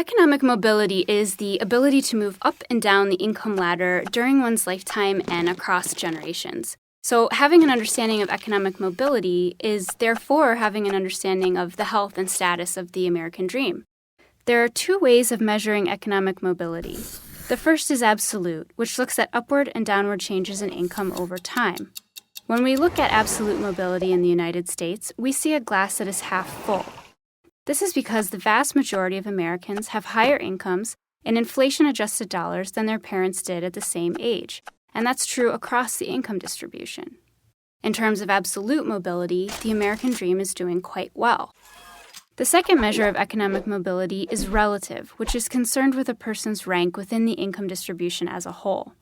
Economic mobility is the ability to move up and down the income ladder during one's lifetime and across generations. So having an understanding of economic mobility is therefore having an understanding of the health and status of the American dream. There are two ways of measuring economic mobility. The first is absolute, which looks at upward and downward changes in income over time. When we look at absolute mobility in the United States, we see a glass that is half full. This is because the vast majority of Americans have higher incomes in inflation-adjusted dollars than their parents did at the same age, and that's true across the income distribution. In terms of absolute mobility, the American dream is doing quite well. The second measure of economic mobility is relative, which is concerned with a person's rank within the income distribution as a whole.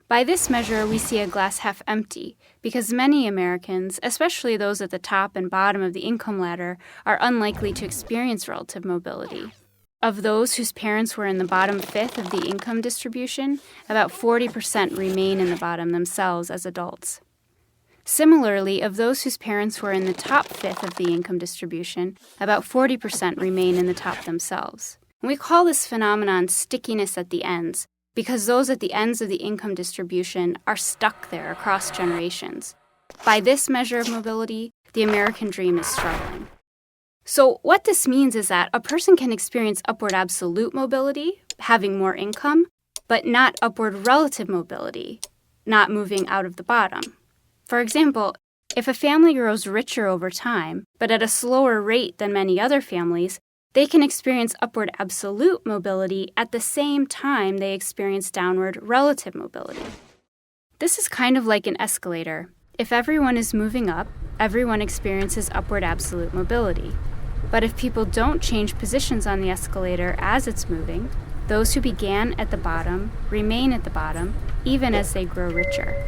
By this measure, we see a glass half empty, because many Americans, especially those at the top and bottom of the income ladder, are unlikely to experience relative mobility. Of those whose parents were in the bottom fifth of the income distribution, about 40% remain in the bottom themselves as adults. Similarly, of those whose parents were in the top fifth of the income distribution, about 40% remain in the top themselves. And we call this phenomenon stickiness at the ends, because those at the ends of the income distribution are stuck there across generations. By this measure of mobility, the American dream is struggling. So what this means is that a person can experience upward absolute mobility, having more income, but not upward relative mobility, not moving out of the bottom. For example, if a family grows richer over time, but at a slower rate than many other families, they can experience upward absolute mobility at the same time they experience downward relative mobility. This is kind of like an escalator. If everyone is moving up, everyone experiences upward absolute mobility. But if people don't change positions on the escalator as it's moving, those who began at the bottom remain at the bottom even as they grow richer.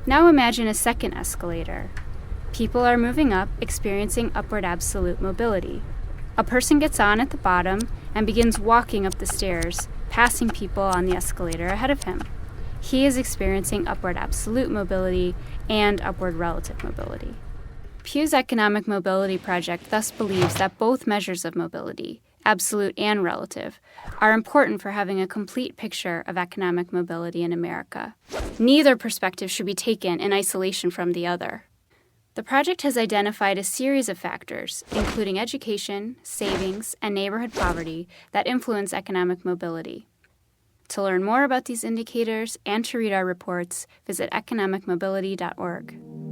Now imagine a second escalator. People are moving up, experiencing upward absolute mobility. A person gets on at the bottom and begins walking up the stairs, passing people on the escalator ahead of him. He is experiencing upward absolute mobility and upward relative mobility. Pew's Economic Mobility Project thus believes that both measures of mobility, absolute and relative, are important for having a complete picture of economic mobility in America. Neither perspective should be taken in isolation from the other. The project has identified a series of factors, including education, savings, and neighborhood poverty, that influence economic mobility. To learn more about these indicators and to read our reports, visit economicmobility.org.